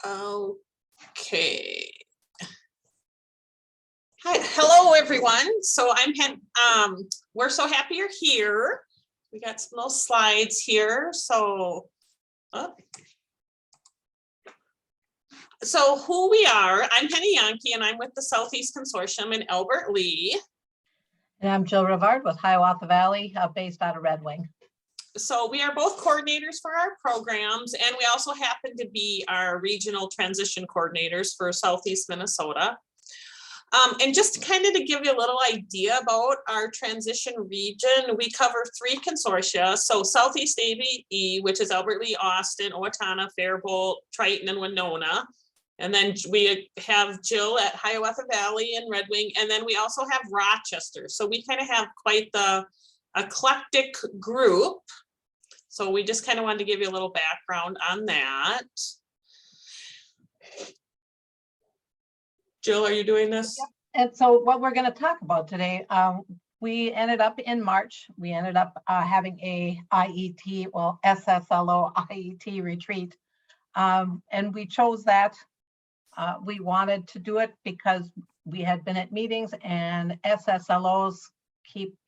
Okay. Hi, hello everyone. So I'm we're so happy you're here. We got some little slides here. So who we are, I'm Penny Jahnke and I'm with the Southeast Consortium in Albert Lea. And I'm Jill Rivard with Hiawatha Valley, based out of Red Wing. So we are both coordinators for our programs, and we also happen to be our regional transition coordinators for Southeast Minnesota. And just kind of to give you a little idea about our transition region, we cover 3 consortia. So Southeast ABE, which is Albert Lea, Austin, Owatonna, Faribault, Triton, and Winona. And then we have Jill at Hiawatha Valley and Red Wing. And then we also have Rochester. So we kind of have quite the eclectic group. So we just kind of wanted to give you a little background on that. Jill, are you doing this? Yep. And so what we're going to talk about today, we ended up in March, we ended up having a IET, well, SSLO IET retreat. And we chose that. We wanted to do it because we had been at meetings and SSLOs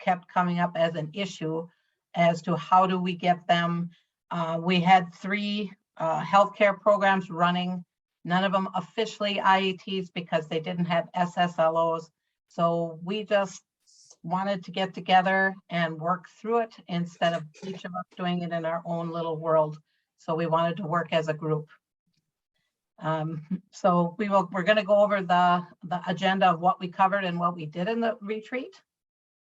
kept coming up as an issue as to how do we get them. We had 3 healthcare programs running, none of them officially IETs because they didn't have SSLOs. So we just wanted to get together and work through it instead of each of us doing it in our own little world. So we wanted to work as a group. So we're going to go over the agenda of what we covered and what we did in the retreat.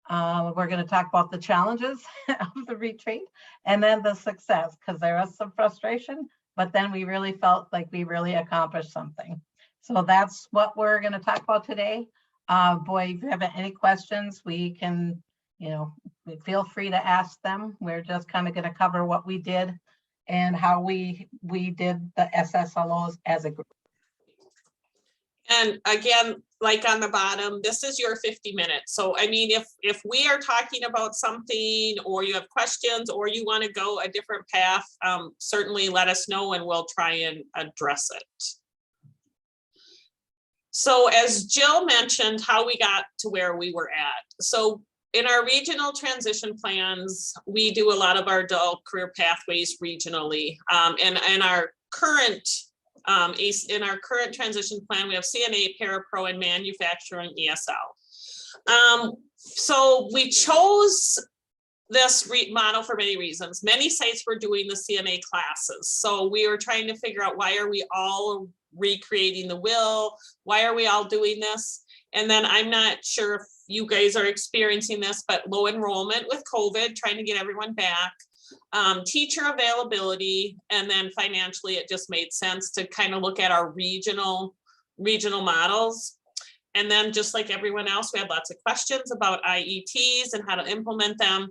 We're going to talk about the challenges of the retreat and then the success, because there was some frustration, but then we really felt like we really accomplished something. So that's what we're going to talk about today. Boy, if you have any questions, we can, feel free to ask them. We're just kind of going to cover what we did and how we did the SSLOs as a group. And again, like on the bottom, this is your 50 minutes. So, I mean, if we are talking about something or you have questions or you want to go a different path, certainly let us know and we'll try and address it. So as Jill mentioned, how we got to where we were at. So in our regional transition plans, we do a lot of our adult career pathways regionally. And our current in our current transition plan, we have CNA, Parapro, and Manufacturing ESL. So we chose this model for many reasons. Many sites were doing the CNA classes. So we were trying to figure out, why are we all recreating the wheel? Why are we all doing this? And then I'm not sure if you guys are experiencing this, but low enrollment with COVID, trying to get everyone back. Teacher availability, and then financially it just made sense to kind of look at our regional models. And then just like everyone else, we had lots of questions about IETs and how to implement them.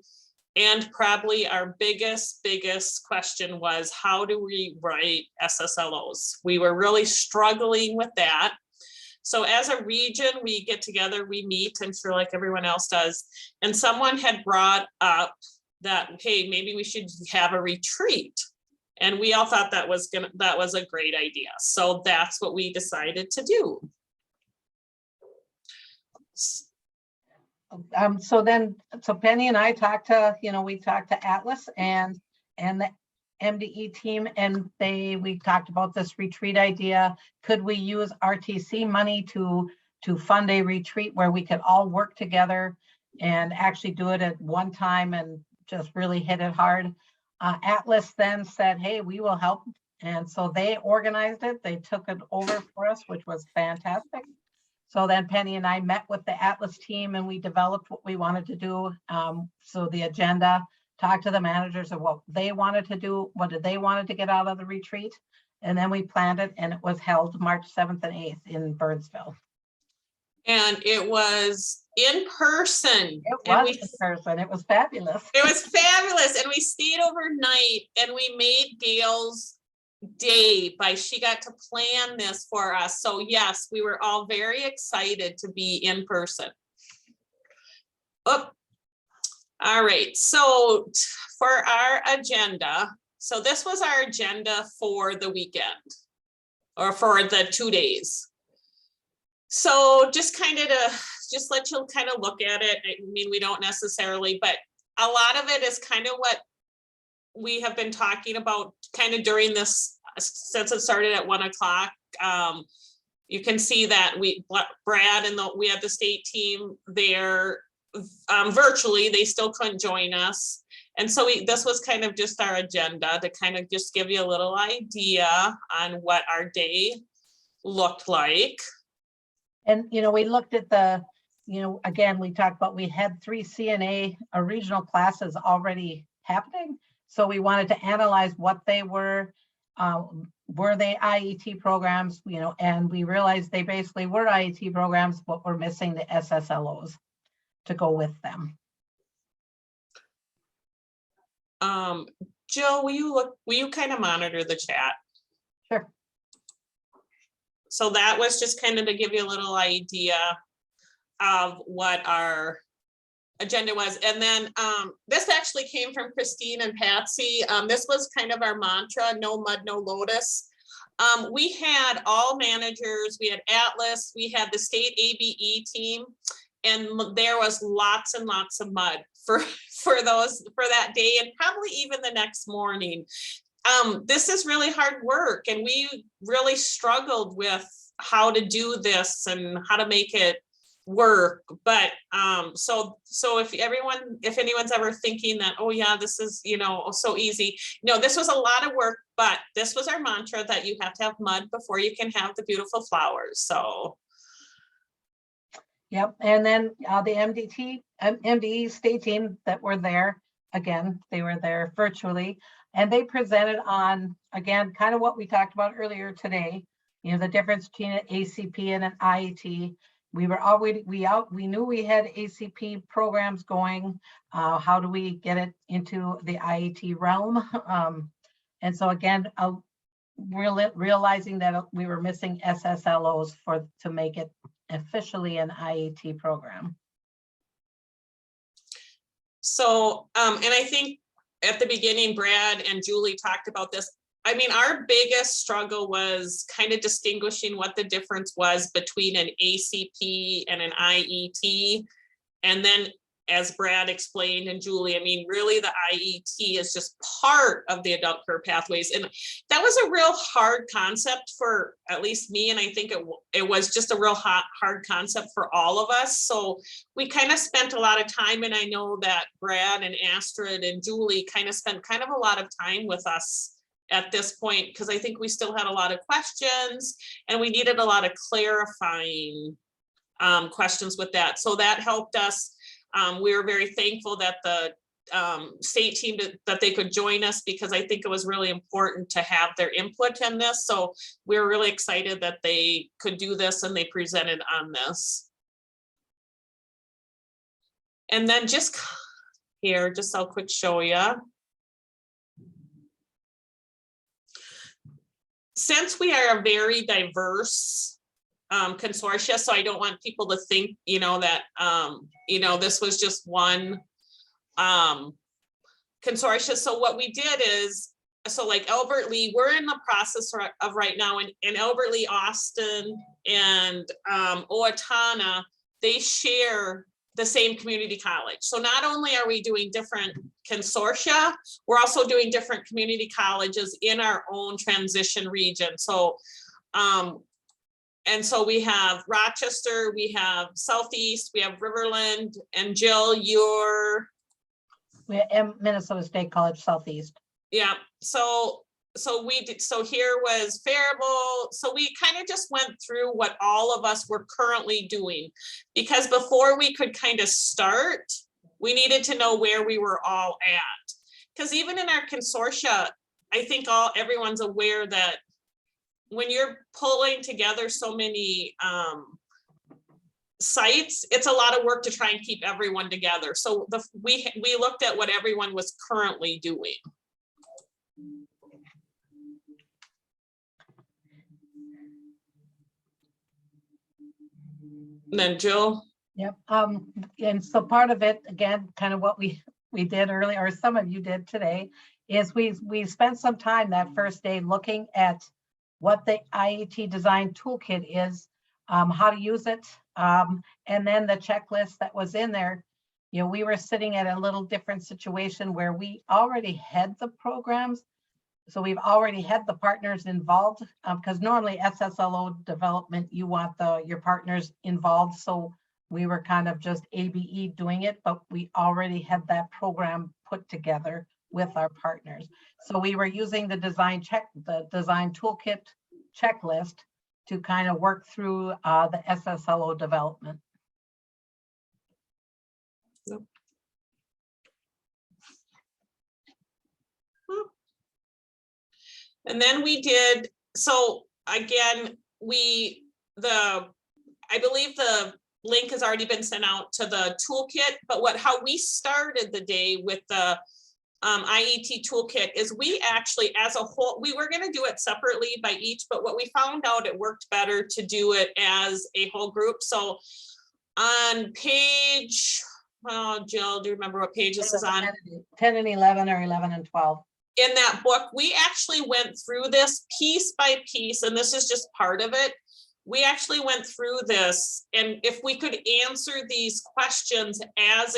And probably our biggest question was, how do we write SSLOs? We were really struggling with that. So as a region, we get together, we meet, I'm sure like everyone else does, and someone had brought up that, hey, maybe we should have a retreat. And we all thought that was a great idea. So that's what we decided to do. So Penny and I talked to, we talked to Atlas and the MDE team, and we talked about this retreat idea. Could we use RTC money to fund a retreat where we could all work together and actually do it at one time and just really hit it hard? Atlas then said, hey, we will help. And so they organized it. They took it over for us, which was fantastic. So then Penny and I met with the Atlas team and we developed what we wanted to do. So the agenda, talked to the managers of what they wanted to do, what did they wanted to get out of the retreat. And then we planned it, and it was held March 7th and 8th in Birdsville. And it was in person. It was in person. It was fabulous. It was fabulous. And we stayed overnight and we made Gail's day she got to plan this for us. So yes, we were all very excited to be in person. Oh, all right. So for our agenda, so this was our agenda for the weekend. or for the 2 days. So just kind of to just let you kind of look at it. I mean, we don't necessarily, but a lot of it is kind of what we have been talking about kind of during this, since it started at 1 o'clock. You can see that Brad and we have the state team there virtually. They still couldn't join us. And so this was kind of just our agenda to kind of just give you a little idea on what our day looked like. And, you know, we looked at the, you know, again, we talked about, we had 3 CNA regional classes already happening. So we wanted to analyze what they were they IET programs, you know, and we realized they basically were IET programs, but we're missing the SSLOs to go with them. Jill, will you kind of monitor the chat? Sure. So that was just kind of to give you a little idea of what our agenda was. And then this actually came from Christine and Patsy. This was kind of our mantra, no mud, no lotus. We had all managers, we had Atlas, we had the state ABE team, and there was lots and lots of mud for that day, and probably even the next morning. This is really hard work, and we really struggled with how to do this and how to make it work. But so if anyone's ever thinking that, oh yeah, this is, you know, so easy, no, this was a lot of work, but this was our mantra, that you have to have mud before you can have the beautiful flowers. So yep. And then the MDE state team that were there, again, they were there virtually, and they presented on, again, kind of what we talked about earlier today, you know, the difference between an ACP and an IET. We were already, we knew we had ACP programs going. How do we get it into the IET realm? And so again, realizing that we were missing SSLOs to make it officially an IET program. So, and I think at the beginning, Brad and Julie talked about this. I mean, our biggest struggle was kind of distinguishing what the difference was between an ACP and an IET. And then, as Brad explained, and Julie, I mean, really the IET is just part of the adult career pathways. And that was a real hard concept for at least me. And I think it was just a real hard concept for all of us. So we kind of spent a lot of time, and I know that Brad and Astrid and Julie kind of spent kind of a lot of time with us at this point, because I think we still had a lot of questions and we needed a lot of clarifying questions with that. So that helped us. We were very thankful that the state team, that they could join us, because I think it was really important to have their input in this. So we were really excited that they could do this and they presented on this. And then just here, just I'll quick show you. Since we are a very diverse consortia, so I don't want people to think, you know, that, you know, this was just one consortia. So what we did is, so like Albert Lee, we're in the process of right now, in Albert Lee, Austin, and Owatonna, they share the same community college. So not only are we doing different consortia, we're also doing different community colleges in our own transition region. So, and so we have Rochester, we have Southeast, we have Riverland, and Jill, we're at Minnesota State College Southeast. Yeah, so we did, so here was Faribault. So we kind of just went through what all of us were currently doing, because before we could kind of start, we needed to know where we were all at. Because even in our consortia, I think everyone's aware that when you're pulling together so many sites, it's a lot of work to try and keep everyone together. So we looked at what everyone was currently doing. And then Jill. Yep. And so part of it, again, kind of what we did earlier, or some of you did today, is we spent some time that first day looking at what the IET design toolkit is, how to use it, and then the checklist that was in there. You know, we were sitting at a little different situation where we already had the programs. So we've already had the partners involved, because normally SSLO development, you want your partners involved. So we were kind of just ABE doing it, but we already had that program put together with our partners. So we were using the design toolkit checklist to kind of work through the SSLO development. Yep. And then we did, so again, I believe the link has already been sent out to the toolkit, but how we started the day with the IET toolkit is we actually, as a whole, we were going to do it separately by each, but what we found out, it worked better to do it as a whole group. So on page, well, Jill, do you remember what page this is on? 10 and 11 or 11 and 12. In that book, we actually went through this piece by piece, and this is just part of it. We actually went through this, and if we could answer these questions as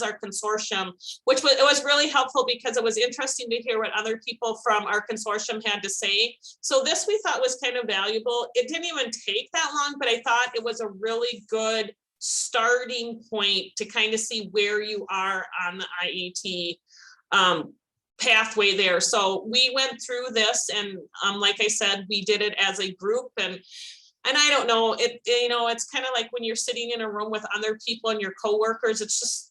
our consortium, it was really helpful because it was interesting to hear what other people from our consortium had to say. So this we thought was kind of valuable. It didn't even take that long, but I thought it was a really good starting point to kind of see where you are on the IET pathway there. So we went through this, and like I said, we did it as a group, and I don't know, it's kind of like when you're sitting in a room with other people and your coworkers,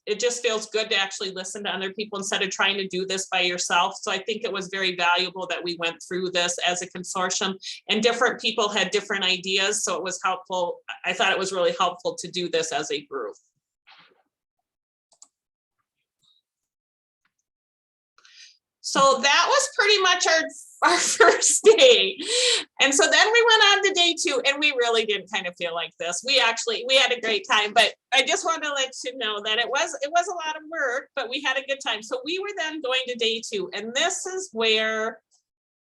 it just feels good to actually listen to other people instead of trying to do this by yourself. So I think it was very valuable that we went through this as a consortium, and different people had different ideas. So it was helpful. I thought it was really helpful to do this as a group. So that was pretty much our first day. And so then we went on to day 2, and we really didn't kind of feel like this. We had a great time, but I just wanted to let you know that it was a lot of work, but we had a good time. So we were then going to day 2, and this is where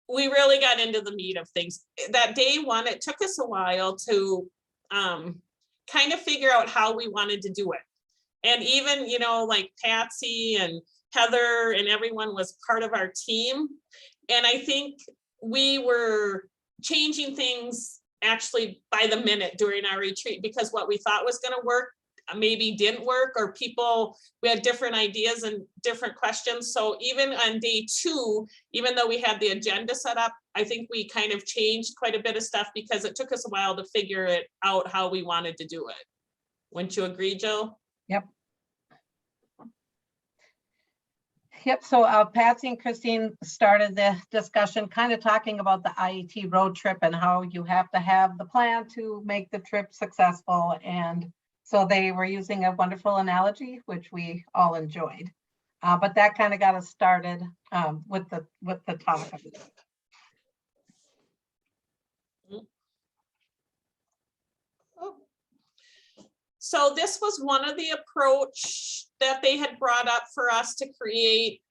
we really got into the meat of things. That day 1, it took us a while to kind of figure out how we wanted to do it. And even, like Patsy and Heather and everyone was part of our team. And I think we were changing things actually by the minute during our retreat, because what we thought was going to work maybe didn't work, or we had different ideas and different questions. So even on day 2, even though we had the agenda set up, I think we kind of changed quite a bit of stuff because it took us a while to figure it out how we wanted to do it. Wouldn't you agree, Jill? Yep. Yep, so Patsy and Christine started the discussion kind of talking about the IET road trip and how you have to have the plan to make the trip successful. And so they were using a wonderful analogy, which we all enjoyed. But that kind of got us started with the topic. So this was one of the approach that they had brought up for us to create,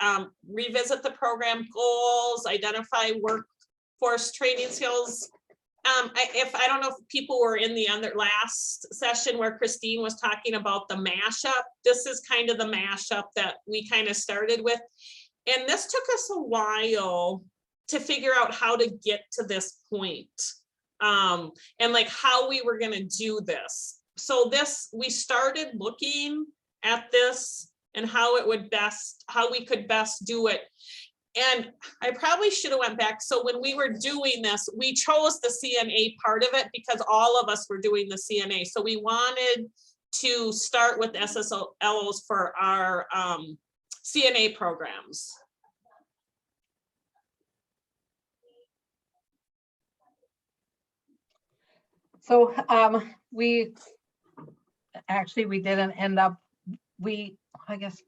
revisit the program goals, identify workforce training skills. I don't know if people were in the last session where Christine was talking about the mashup. This is kind of the mashup that we kind of started with. And this took us a while to figure out how to get to this point, and like how we were going to do this. So we started looking at this and how we could best do it. And I probably should have went back. So when we were doing this, we chose the CNA part of it because all of us were doing the CNA. So we wanted to start with SSLOs for our CNA programs. So we didn't end up, I guess,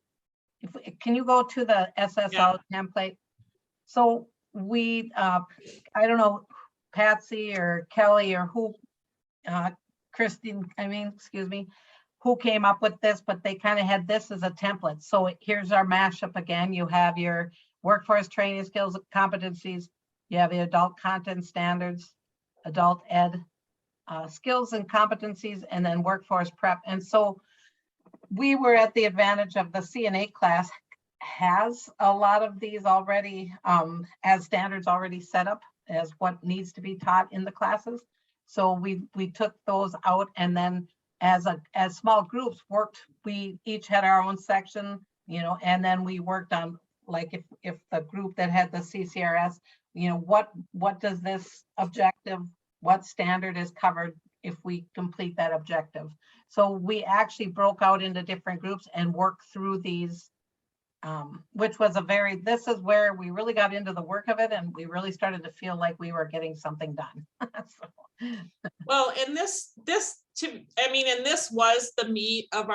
can you go to the SSL template? So we, I don't know, Patsy or Kelly or who, Christine, excuse me, who came up with this, but they kind of had this as a template. So here's our mashup again. You have your workforce training skills, competencies, You have the adult content standards, adult ed, skills and competencies, and then workforce prep. And so we were at the advantage of the CNA class has a lot of these already as standards already set up as what needs to be taught in the classes. So we took those out, and then as small groups worked, we each had our own section, you know, and then we worked on, like, if the group that had the CCRS, you know, what does this objective, what standard is covered if we complete that objective. So we actually broke out into different groups and worked through these, which was this is where we really got into the work of it, and we really started to feel like we were getting something done. So. Well, and this was the meat of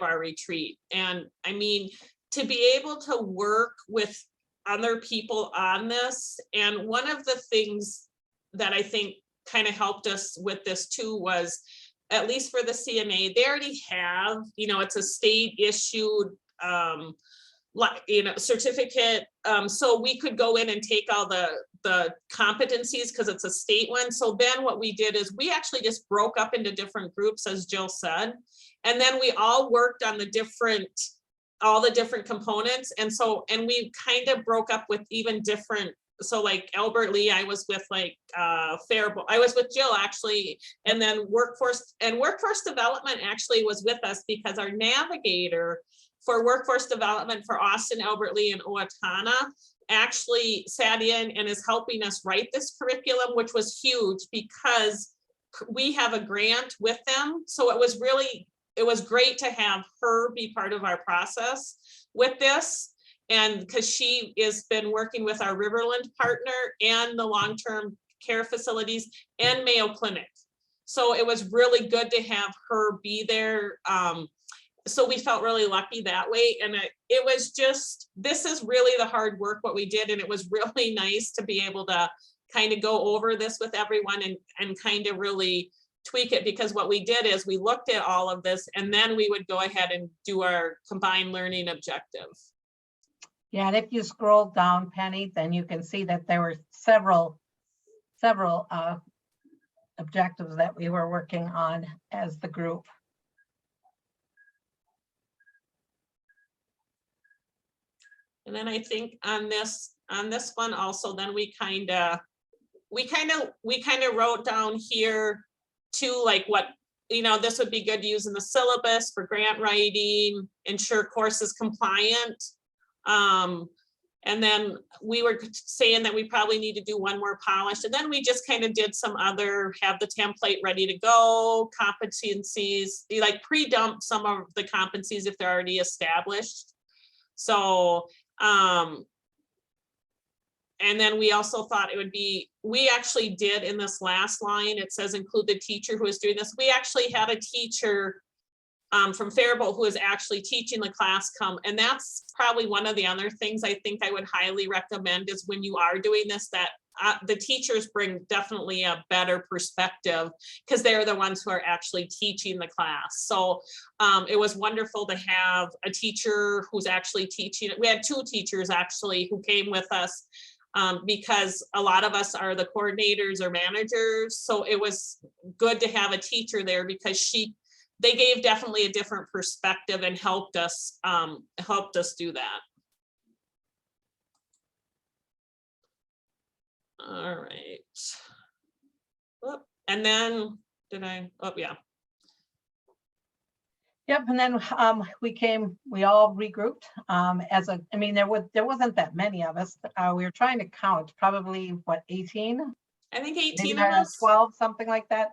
our retreat. And I mean, to be able to work with other people on this, and one of the things that I think kind of helped us with this too was, at least for the CNA, they already have, you know, it's a state issued certificate, so we could go in and take all the competencies because it's a state one. So then what we did is we actually just broke up into different groups, as Jill said, and then we all worked on all the different components. And we kind of broke up with even different, so like Albert Lee, I was with like Faribault, I was with Jill actually, and then workforce development actually was with us, because our navigator for workforce development for Austin, Albert Lee, and Owatonna actually sat in and is helping us write this curriculum, which was huge because we have a grant with them. So it was great to have her be part of our process with this. And because she has been working with our Riverland partner and the long-term care facilities and Mayo Clinic. So it was really good to have her be there. So we felt really lucky that way. And it was just, this is really the hard work, what we did. And it was really nice to be able to kind of go over this with everyone and kind of really tweak it, because what we did is we looked at all of this and then we would go ahead and do our combined learning objective. Yeah, and if you scroll down, Penny, then you can see that there were several objectives that we were working on as the group. And then I think on this one also, then we kind of wrote down here too, like what, you know, this would be good to use in the syllabus for grant writing, ensure course is compliant. And then we were saying that we probably need to do one more polish. And then we just kind of did some other, have the template ready to go, competencies, like pre-dump some of the competencies if they're already established. So, and then we also thought it would be, we actually did in this last line, it says include the teacher who is doing this. We actually had a teacher from Faribault who is actually teaching the class come. And that's probably one of the other things I think I would highly recommend is when you are doing this, that the teachers bring definitely a better perspective because they're the ones who are actually teaching the class. So it was wonderful to have a teacher who's actually teaching. We had two teachers actually who came with us because a lot of us are the coordinators or managers. So it was good to have a teacher there because they gave definitely a different perspective and helped us do that. All right. Oh, and then yeah. Yep, and then we all regrouped I mean, there wasn't that many of us. We were trying to count, probably what, 18? I think 18 maybe of us. 12, something like that.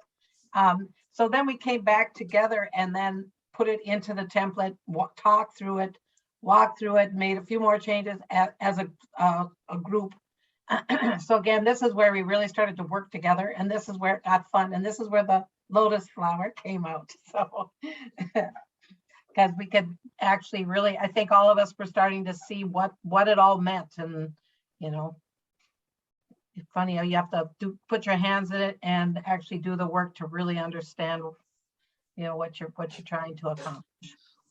So then we came back together and then put it into the template, walked through it, made a few more changes as a group. So again, this is where we really started to work together, and this is where it got fun, and this is where the lotus flower came out. So because we could actually really, I think all of us were starting to see what it all meant. And you know, it's funny how you have to put your hands in it and actually do the work to really understand, you know, what you're trying to accomplish.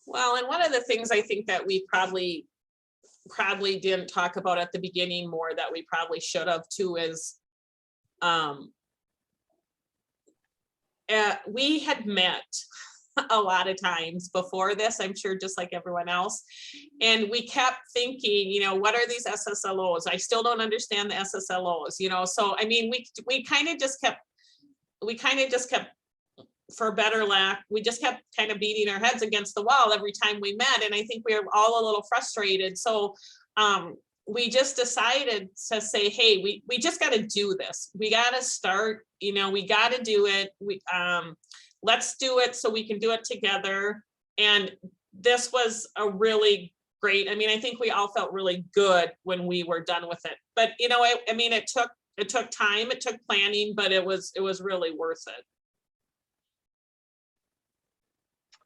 Well, and one of the things I think that we probably probably didn't talk about at the beginning more that we probably should have too is we had met a lot of times before this, I'm sure, just like everyone else. And we kept thinking, you know, what are these SSLOs? I still don't understand the SSLOs, you know? So, I mean, we kind of just kept, for better lack, we just kept kind of beating our heads against the wall every time we met. And I think we were all a little frustrated. So we just decided to say, hey, we just got to do this. We got to start, you know, we got to do it. Let's do it so we can do it together. And this was a really great, I mean, I think we all felt really good when we were done with it. But, you know, I mean, it took time, it took planning, but it was really worth it.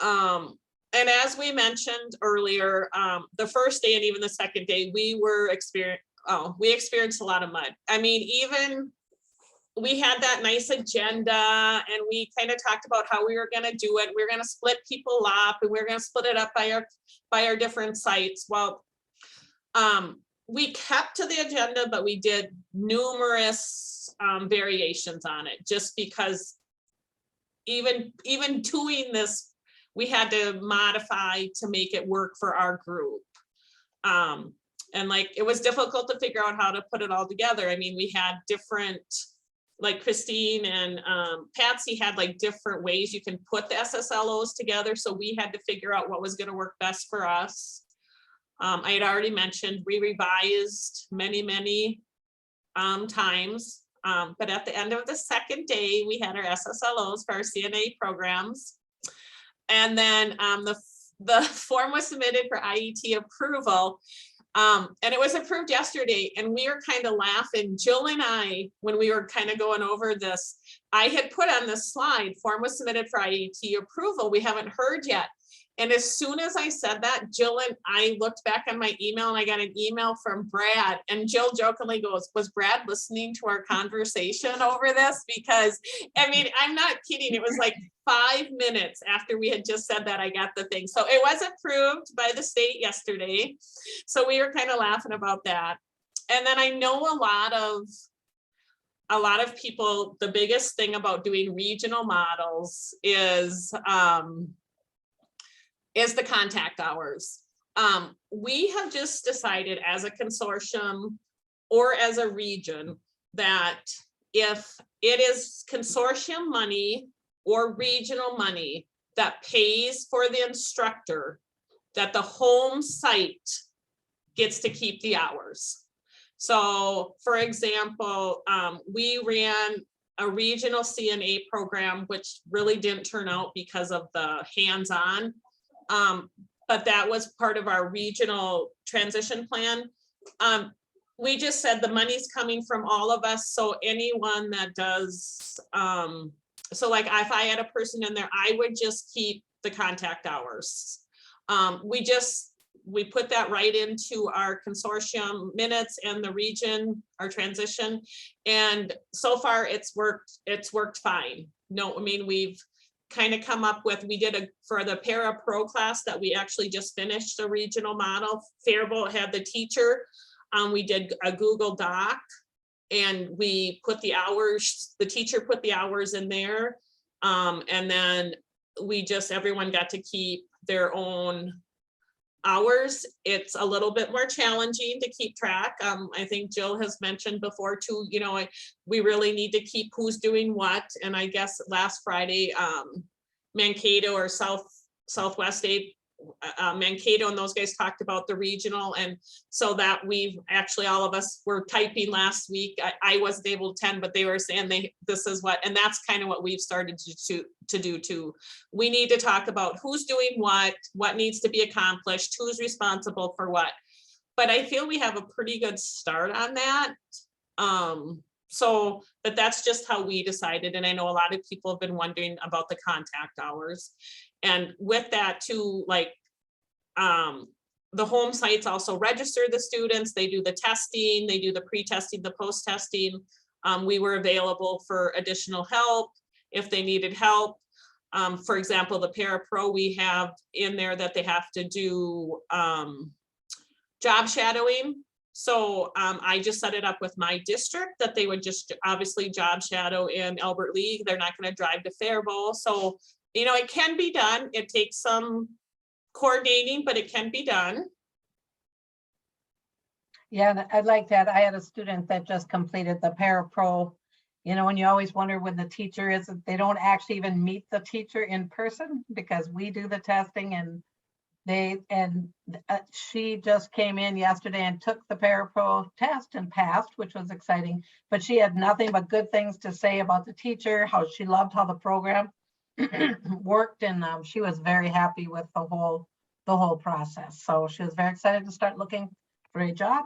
And as we mentioned earlier, the first day and even the second day, we experienced a lot of mud. I mean, even we had that nice agenda and we kind of talked about how we were going to do it. We were going to split people up and we were going to split it up by our different sites. Well, we kept to the agenda, but we did numerous variations on it just because even doing this, we had to modify to make it work for our group. And like, it was difficult to figure out how to put it all together. I mean, we had different, like Christine and Patsy had like different ways you can put the SSLOs together. So we had to figure out what was going to work best for us. I had already mentioned we revised many times. But at the end of the second day, we had our SSLOs for our CNA programs. And then the form was submitted for IET approval. And it was approved yesterday, and we were kind of laughing. Jill and I, when we were kind of going over this, I had put on this slide, form was submitted for IET approval. We haven't heard yet. And as soon as I said that, Jill and I looked back on my email and I got an email from Brad, and Jill jokingly goes, was Brad listening to our conversation over this? Because, I mean, I'm not kidding. It was like 5 minutes after we had just said that I got the thing. So it was approved by the state yesterday. So we were kind of laughing about that. And then I know a lot of people, the biggest thing about doing regional models is the contact hours. We have just decided as a consortium or as a region that if it is consortium money or regional money that pays for the instructor, that the home site gets to keep the hours. So for example, we ran a regional CNA program, which really didn't turn out because of the hands-on. But that was part of our regional transition plan. We just said the money's coming from all of us. So anyone that does, so like if I had a person in there, I would just keep the contact hours. We put that right into our consortium minutes and the region, our transition. And so far it's worked fine. No, I mean, we've kind of come up with, we did for the para pro class that we actually just finished a regional model. Faribault had the teacher. We did a Google Doc and we put the hours, the teacher put the hours in there. And then everyone got to keep their own hours. It's a little bit more challenging to keep track. I think Jill has mentioned before too, you know, we really need to keep who's doing what. And I guess last Friday, Mankato or Southwest Aid, Mankato and those guys talked about the regional. And so that we've actually, all of us were typing last week. I wasn't able to attend, but they were saying this is what, and that's kind of what we've started to do too. We need to talk about who's doing what needs to be accomplished, who's responsible for what. But I feel we have a pretty good start on that. But that's just how we decided. And I know a lot of people have been wondering about the contact hours. And with that too, like the home sites also register the students, they do the testing, they do the pre-testing, the post-testing. We were available for additional help if they needed help. For example, the para pro we have in there that they have to do job shadowing. So I just set it up with my district that they would just obviously job shadow in Albert Lea. They're not going to drive to Faribault. So, you know, it can be done. It takes some coordinating, but it can be done. Yeah, and I like that. I had a student that just completed the parapro. You know, and you always wonder when the teacher is, they don't actually even meet the teacher in person because we do the testing, and she just came in yesterday and took the parapro test and passed, which was exciting. But she had nothing but good things to say about the teacher, how she loved how the program worked, and she was very happy with the whole process. So she was very excited to start looking for a job.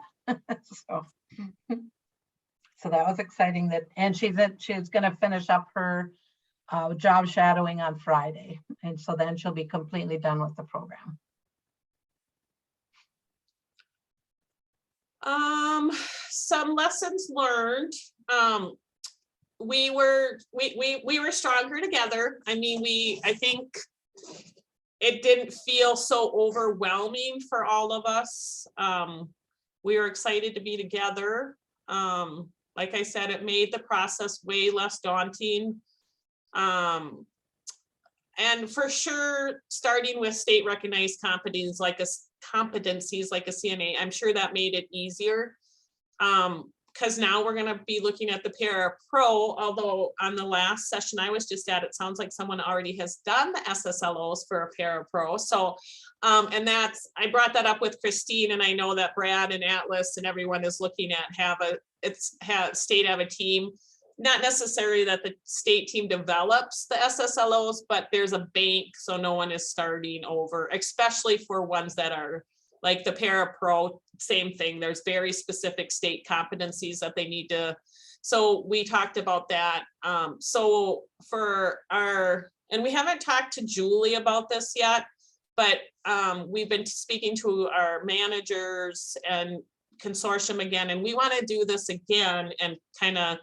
So that was exciting. And she's going to finish up her job shadowing on Friday, and so then she'll be completely done with the program. Some lessons learned. We were stronger together. I mean, I think it didn't feel so overwhelming for all of us. We were excited to be together. Like I said, it made the process way less daunting. And for sure, starting with state recognized competencies like a CNA, I'm sure that made it easier. Because now we're going to be looking at the para pro, although on the last session I was just at, it sounds like someone already has done the SSLOs for a para pro. So, and I brought that up with Christine, and I know that Brad and Atlas and everyone is looking at state have a team. Not necessarily that the state team develops the SSLOs, but there's a bank, so no one is starting over, especially for ones that are like the para pro, same thing. There's very specific state competencies that they need to. So we talked about that. So and we haven't talked to Julie about this yet, but we've been speaking to our managers and consortium again, and we want to do this again and kind of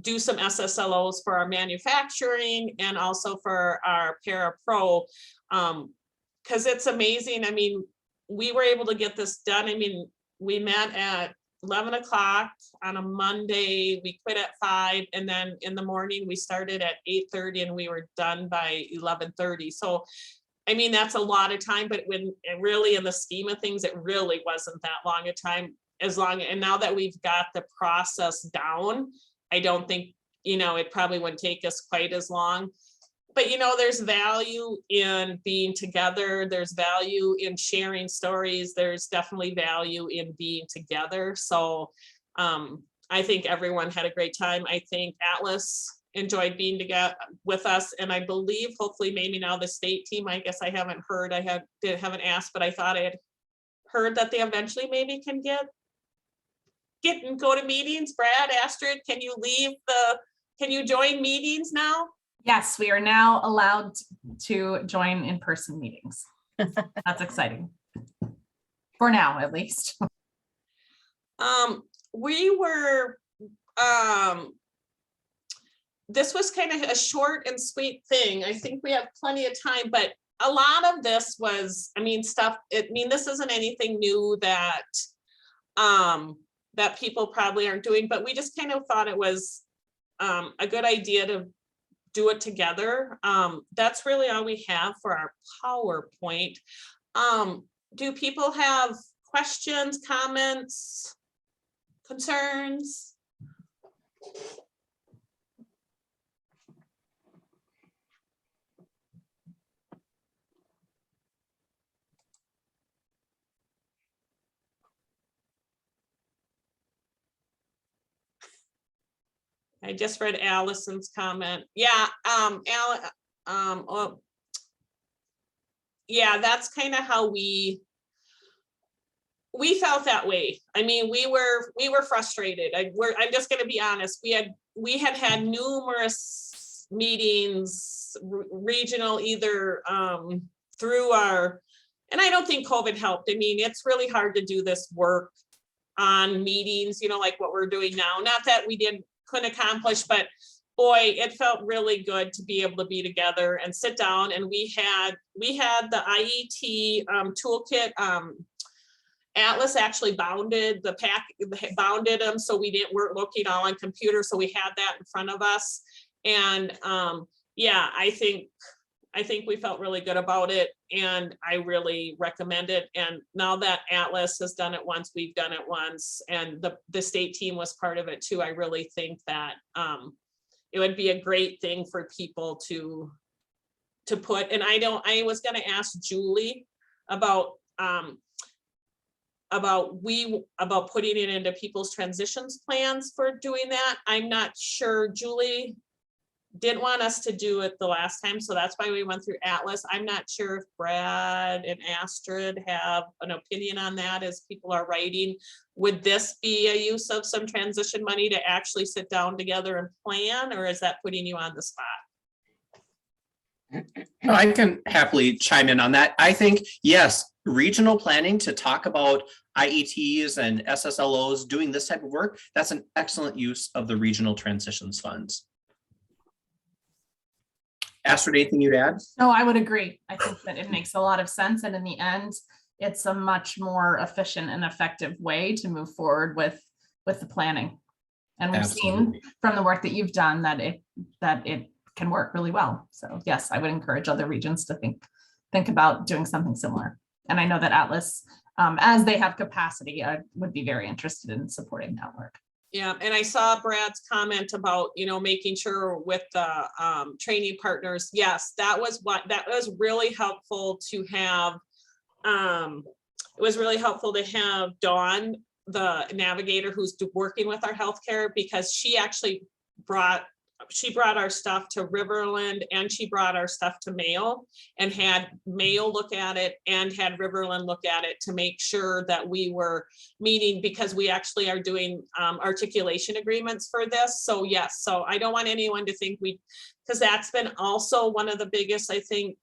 do some SSLOs for our manufacturing and also for our para pro, because it's amazing. I mean, we were able to get this done. I mean, we met at 11 o'clock on a Monday, we quit at 5, and then in the morning we started at 8:30 and we were done by 11:30. So I mean, that's a lot of time, but when really in the scheme of things, it really wasn't that long a time. And now that we've got the process down, I don't think, you know, it probably wouldn't take us quite as long. But, you know, there's value in being together. There's value in sharing stories. There's definitely value in being together. So I think everyone had a great time. I think Atlas enjoyed being together with us. And I believe, hopefully, maybe now the state team, I guess I haven't heard, haven't asked, but I thought I had heard that they eventually maybe can get and go to meetings. Brad, Astrid, can you join meetings now? Yes, we are now allowed to join in-person meetings. That's exciting. For now, at least. This was kind of a short and sweet thing. I think we have plenty of time, but a lot of this was, this isn't anything new that that people probably aren't doing, but we just kind of thought it was a good idea to do it together. That's really all we have for our PowerPoint. Do people have questions, comments, concerns? I just read Allison's comment. Yeah, yeah, that's kind of how we felt that way. I mean, we were frustrated. I'm just going to be honest. We had numerous meetings, regional, either through our, and I don't think COVID helped. I mean, it's really hard to do this work on meetings, you know, like what we're doing now. Not that we couldn't accomplish, but boy, it felt really good to be able to be together and sit down. And we had the IET toolkit, Atlas actually bounded bounded them, so weren't looking all on computer, so we had that in front of us. And yeah, I think we felt really good about it, and I really recommend it. And now that Atlas has done it once, we've done it once, and the state team was part of it too. I really think that it would be a great thing for people to put. And I was going to ask Julie about putting it into people's transitions plans for doing that. I'm not sure. Julie didn't want us to do it the last time, so that's why we went through Atlas. I'm not sure if Brad and Astrid have an opinion on that as people are writing. Would this be a use of some transition money to actually sit down together and plan, or is that putting you on the spot? I can happily chime in on that. I think, yes, regional planning to talk about IETs and SSLOs doing this type of work, that's an excellent use of the regional transitions funds. Astrid, anything you'd add? No, I would agree. I think that it makes a lot of sense. And in the end, it's a much more efficient and effective way to move forward with the planning. And we've Absolutely. seen from the work that you've done that it can work really well. So yes, I would encourage other regions to think about doing something similar. And I know that Atlas, as they have capacity, I would be very interested in supporting that work. Yeah, and I saw Brad's comment about, making sure with the training partners. Yes, that was really helpful to have. It was really helpful to have Dawn, the navigator who's working with our healthcare, because she actually brought our stuff to Riverland, and she brought our stuff to Mayo and had Mayo look at it and had Riverland look at it to make sure that we were meeting, because we actually are doing articulation agreements for this. So yes, so I don't want anyone to think because that's been also one of the biggest, I think,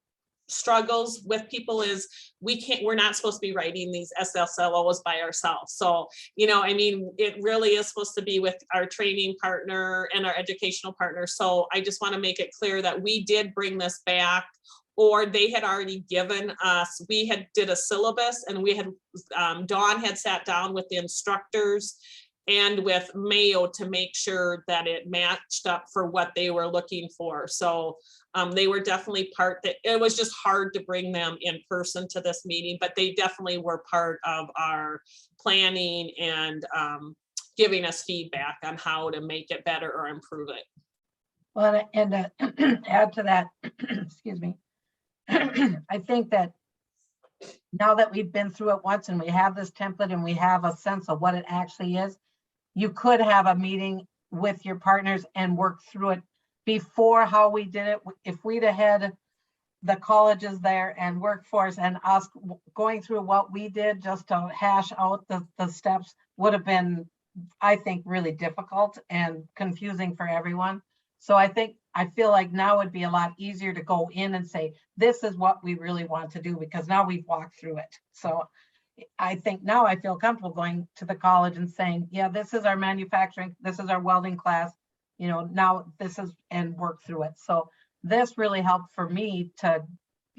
struggles with people is we're not supposed to be writing these SSLOs by ourselves. So, it really is supposed to be with our training partner and our educational partner. So I just want to make it clear that we did bring this back, or they had already given us, we did a syllabus, and we had, Dawn had sat down with the instructors and with Mayo to make sure that it matched up for what they were looking for. So they were definitely it was just hard to bring them in person to this meeting, but they definitely were part of our planning and giving us feedback on how to make it better or improve it. Well, and add to that, excuse me, I think that now that we've been through it once and we have this template and we have a sense of what it actually is, you could have a meeting with your partners and work through it before how we did it. If we'd have had the colleges there and workforce and us going through what we did just to hash out the steps would have been, I think, really difficult and confusing for everyone. So I feel like now would be a lot easier to go in and say, this is what we really want to do, because now we've walked through it. So I think now I feel comfortable going to the college and saying, yeah, this is our manufacturing, this is our welding class, now this is, and work through it. So this really helped for me to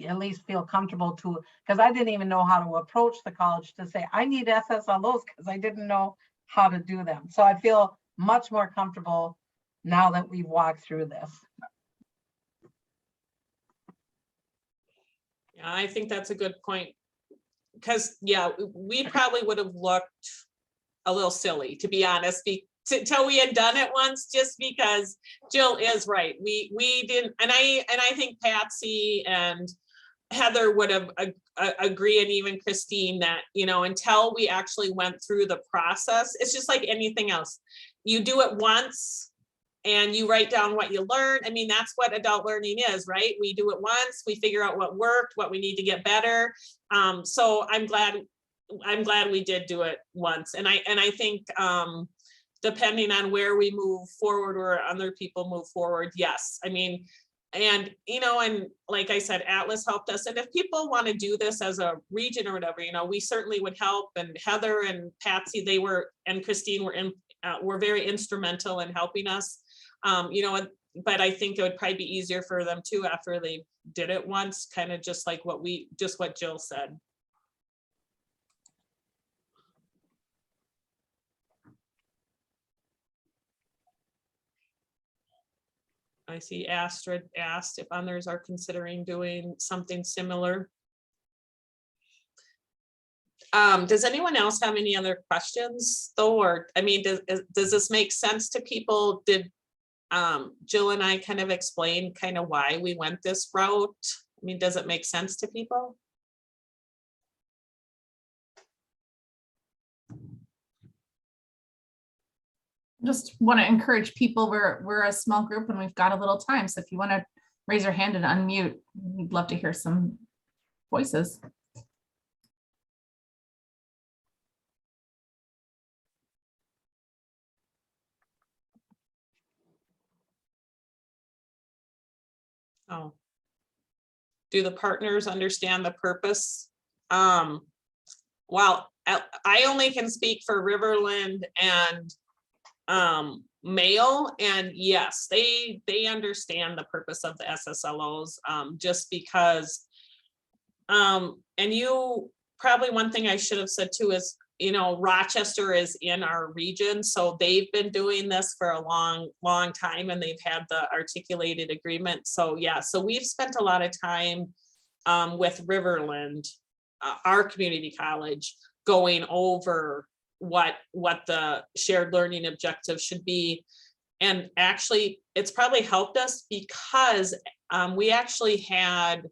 at least feel comfortable because I didn't even know how to approach the college to say, I need SSLOs, because I didn't know how to do them. So I feel much more comfortable now that we've walked through this. Yeah, I think that's a good point. Because yeah, we probably would have looked a little silly, to be honest, until we had done it once, just because Jill is right. We didn't, and I think Patsy and Heather would have agreed, and even Christine, that, until we actually went through the process, it's just like anything else. You do it once and you write down what you learned. I mean, that's what adult learning is, right? We do it once, we figure out what worked, what we need to get better. So I'm glad we did do it once. And I think depending on where we move forward or other people move forward, yes. I mean, and like I said, Atlas helped us. And if people want to do this as a region or whatever, we certainly would help. And Heather and Patsy, and Christine were very instrumental in helping us. But I think it would probably be easier for them too after they did it once, kind of just like what Jill said. I see Astrid asked if others are considering doing something similar. Does anyone else have any other questions though? Or, I mean, does this make sense to people? Did Jill and I kind of explain kind of why we went this route? I mean, does it make sense to people? Just want to encourage people, we're a small group and we've got a little time. So if you want to raise your hand and unmute, we'd love to hear some voices. Oh. Do the partners understand the purpose? Well, I only can speak for Riverland and Mayo, and yes, they understand the purpose of the SSLOs, just because and you probably, one thing I should have said too is, you know, Rochester is in our region, so they've been doing this for a long time, and they've had the articulated agreement. So yeah, so we've spent a lot of time with Riverland, our community college, going over what the shared learning objective should be. And actually, it's probably helped us because we actually had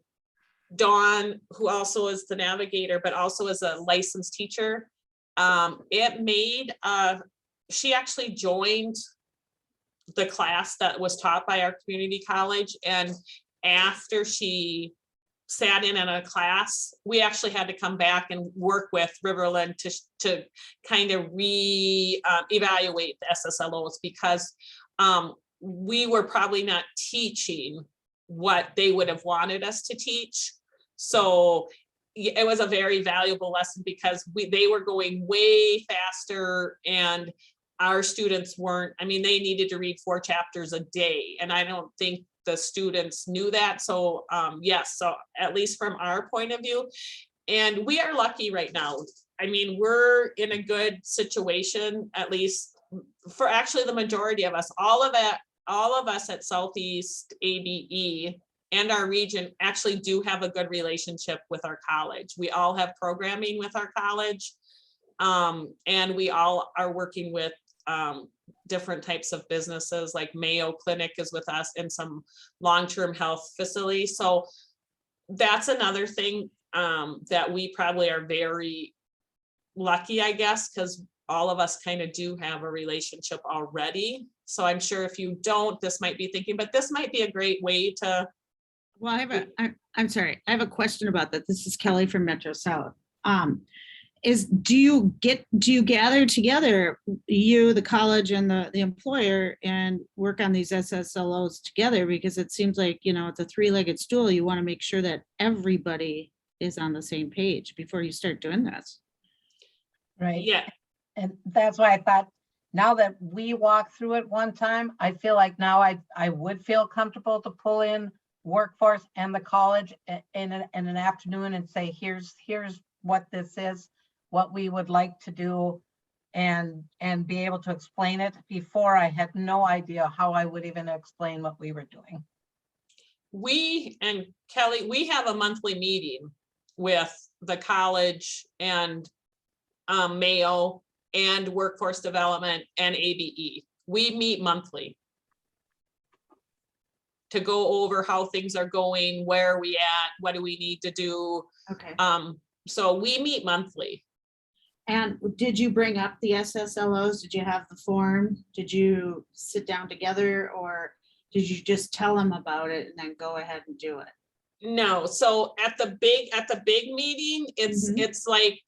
Dawn, who also is the navigator, but also is a licensed teacher. She actually joined the class that was taught by our community college. And after she sat in a class, we actually had to come back and work with Riverland to kind of evaluate the SSLOs, because we were probably not teaching what they would have wanted us to teach. So it was a very valuable lesson, because they were going way faster and our students weren't. I mean, they needed to read 4 chapters a day, and I don't think the students knew that. So yes, so at least from our point of view, and we are lucky right now. I mean, we're in a good situation, at least for actually the majority of us. All of us at Southeast ABE and our region actually do have a good relationship with our college. We all have programming with our college, and we all are working with different types of businesses, like Mayo Clinic is with us, and some long-term health facilities. So that's another thing that we probably are very lucky, I guess, because all of us kind of do have a relationship already. So I'm sure if you don't, this might be thinking, but this might be a great way to. Well, I'm sorry, I have a question about that. This is Kelly from Metro South. Do you gather together, you, the college and the employer, and work on these SSLOs together? Because it seems like, you know, it's a 3-legged stool. You want to make sure that everybody is on the same page before you start doing this. Right. Yeah. And that's why I thought, now that we walked through it one time, I feel like now I would feel comfortable to pull in workforce and the college in an afternoon and say, here's what this is, what we would like to do, and be able to explain it. Before, I had no idea how I would even explain what we were doing. We, and Kelly, we have a monthly meeting with the college and Mayo and workforce development and ABE. We meet monthly to go over how things are going, where are we at, what do we need to do. Okay. So we meet monthly. And did you bring up the SSLOs? Did you have the form? Did you sit down together, or did you just tell them about it and then go ahead and do it? No, so at the big meeting, it's like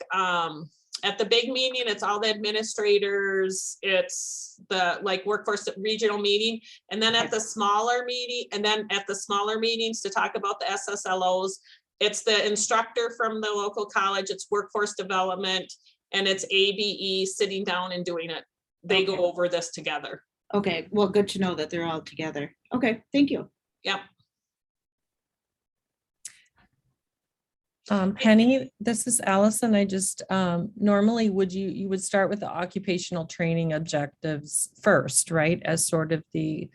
at the big meeting, it's all the administrators, it's the like workforce regional meeting, and then at the smaller meeting, and then at the smaller meetings to talk about the SSLOs, it's the instructor from the local college, it's workforce development, and it's ABE sitting down and doing it. They go over this together. Okay, well, good to know that they're all together. Okay, thank you. Yep. Penny, this is Allison. I just normally you would start with the occupational training objectives first, right? As sort of the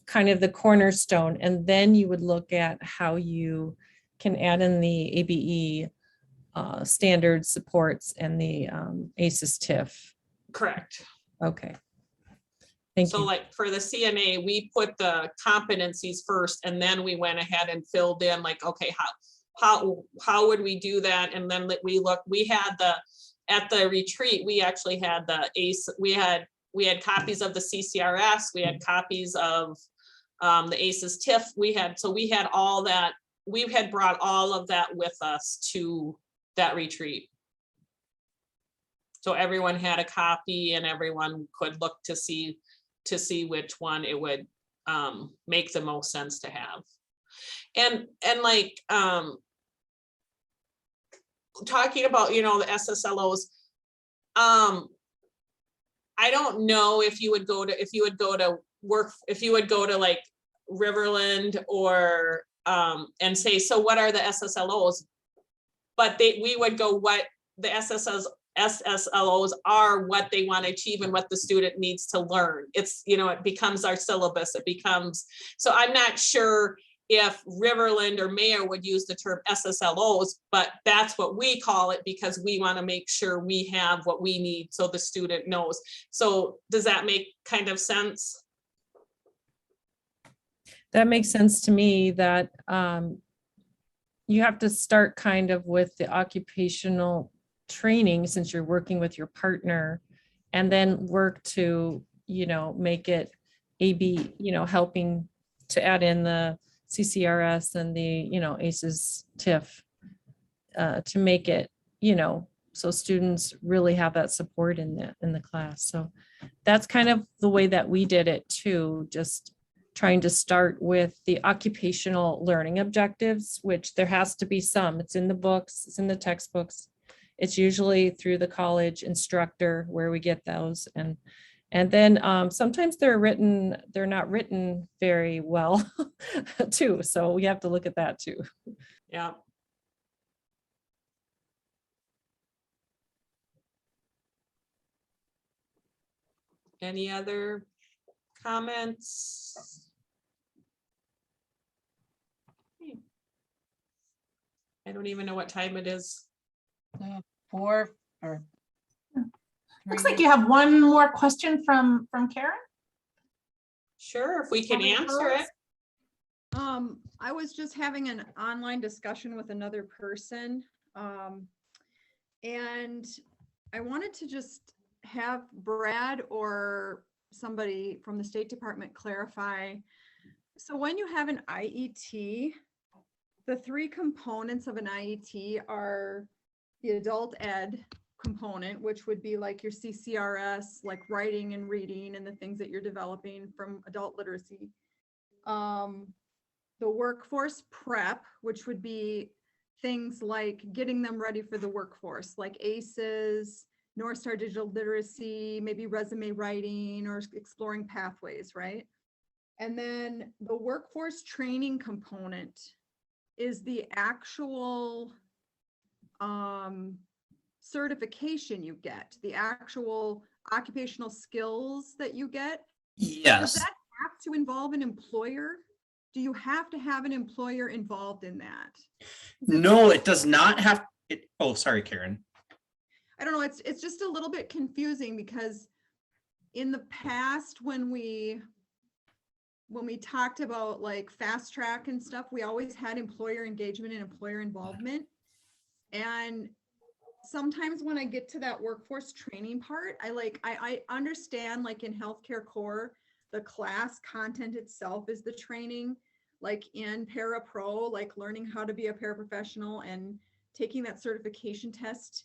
kind of the cornerstone. And then you would look at how you can add in the ABE standard supports and the ACES TIF. Correct. Okay. Thank So you. like for the CNA, we put the competencies first and then we went ahead and filled in like, okay, how would we do that? And then we had at the retreat, we actually had the ACE, we had copies of the CCRS, we had copies of the ACES TIF, we had all that, we had brought all of that with us to that retreat. So everyone had a copy and everyone could look to see which one it would make the most sense to have. And like talking about, you know, the SSLOs, I don't know if you would go to like Riverland or and say, so what are the SSLOs? But we would go what the SSLOs are, what they want to achieve and what the student needs to learn. It's, you know, it becomes our syllabus. It becomes, so I'm not sure if Riverland or Mayo would use the term SSLOs, but that's what we call it because we want to make sure we have what we need so the student knows. So does that make kind of sense? That makes sense to me that you have to start kind of with the occupational training since you're working with your partner and then work to, you know, make it AB, you know, helping to add in the CCRS and the, you know, ACES TIF to make it, you know, so students really have that support in the class. So that's kind of the way that we did it too, just trying to start with the occupational learning objectives, which there has to be some. It's in the books, it's in the textbooks. It's usually through the college instructor where we get those. And then sometimes they're not written very well too. So we have to look at that too. Yeah. Any other comments? I don't even know what time it is. 4 or Looks 3. like you have one more question from Karen. Sure, if we can answer it. I was just having an online discussion with another person. And I wanted to just have Brad or somebody from the State Department clarify. So when you have an IET, the 3 components of an IET are the adult ed component, which would be like your CCRS, like writing and reading and the things that you're developing from adult literacy. The workforce prep, which would be things like getting them ready for the workforce, like ACEs, North Star digital literacy, maybe resume writing or exploring pathways, right? And then the workforce training component is the actual certification you get, the actual occupational skills that you get. Does Yes. that have to involve an employer? Do you have to have an employer involved in that? No, it does not have it. Oh, sorry, Karen. I don't know, it's just a little bit confusing because in the past when we talked about like fast track and stuff, we always had employer engagement and employer involvement. And sometimes when I get to that workforce training part, I understand like in healthcare core, the class content itself is the training, like in Para Pro, like learning how to be a paraprofessional and taking that certification test,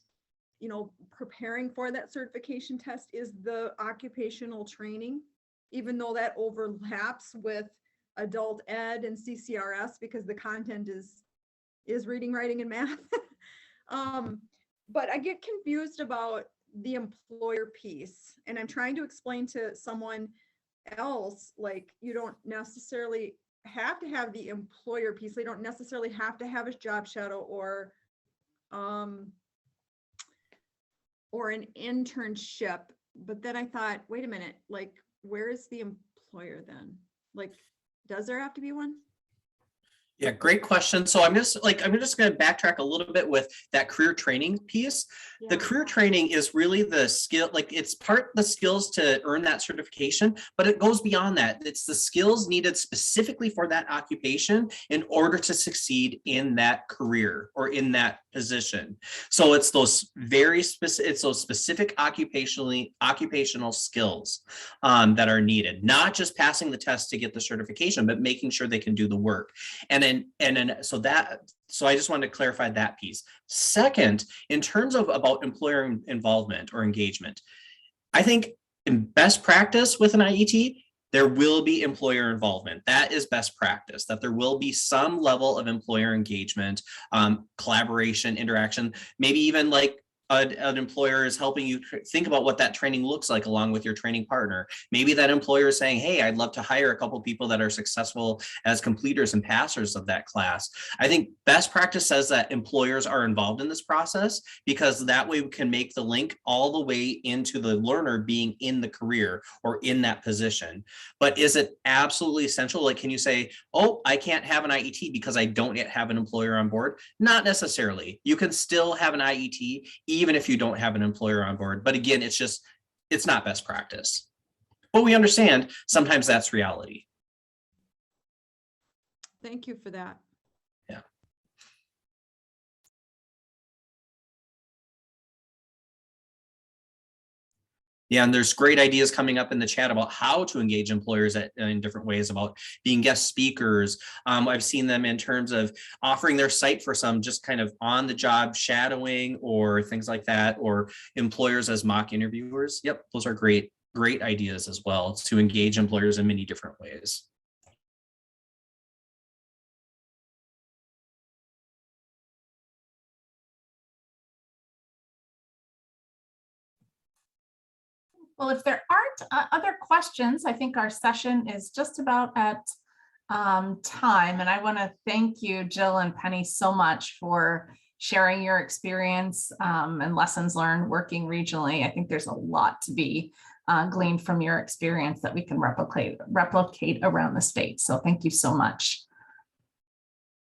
you know, preparing for that certification test is the occupational training, even though that overlaps with adult ed and CCRS because the content is reading, writing, and math. But I get confused about the employer piece, and I'm trying to explain to someone else, like, you don't necessarily have to have the employer piece. They don't necessarily have to have a job shadow or an internship. But then I thought, wait a minute, like, where is the employer then? Like, does there have to be one? Yeah, great question. So I'm just going to backtrack a little bit with that career training piece. The Yeah. career training is really the skill, like it's part the skills to earn that certification, but it goes beyond that. It's the skills needed specifically for that occupation in order to succeed in that career or in that position. So it's those very specific, it's those specific occupational skills that are needed, not just passing the test to get the certification, but making sure they can do the work. So I just wanted to clarify that piece. Second, in terms of about employer involvement or engagement, I think in best practice with an IET, there will be employer involvement. That is best practice, that there will be some level of employer engagement, collaboration, interaction, maybe even like an employer is helping you think about what that training looks like along with your training partner. Maybe that employer is saying, hey, I'd love to hire a couple of people that are successful as completers and passers of that class. I think best practice says that employers are involved in this process because that way we can make the link all the way into the learner being in the career or in that position. But is it absolutely essential? Like, can you say, oh, I can't have an IET because I don't yet have an employer on board? Not necessarily. You can still have an IET even if you don't have an employer on board. But again, it's not best practice. But we understand sometimes that's reality. Thank you for that. Yeah. Yeah, and there's great ideas coming up in the chat about how to engage employers in different ways, about being guest speakers. I've seen them in terms of offering their site for some just kind of on the job shadowing or things like that, or employers as mock interviewers. Yep, those are great ideas as well to engage employers in many different ways. Well, if there aren't other questions, I think our session is just about at time. And I want to thank you, Jill and Penny, so much for sharing your experience and lessons learned working regionally. I think there's a lot to be gleaned from your experience that we can replicate around the state. So thank you so much.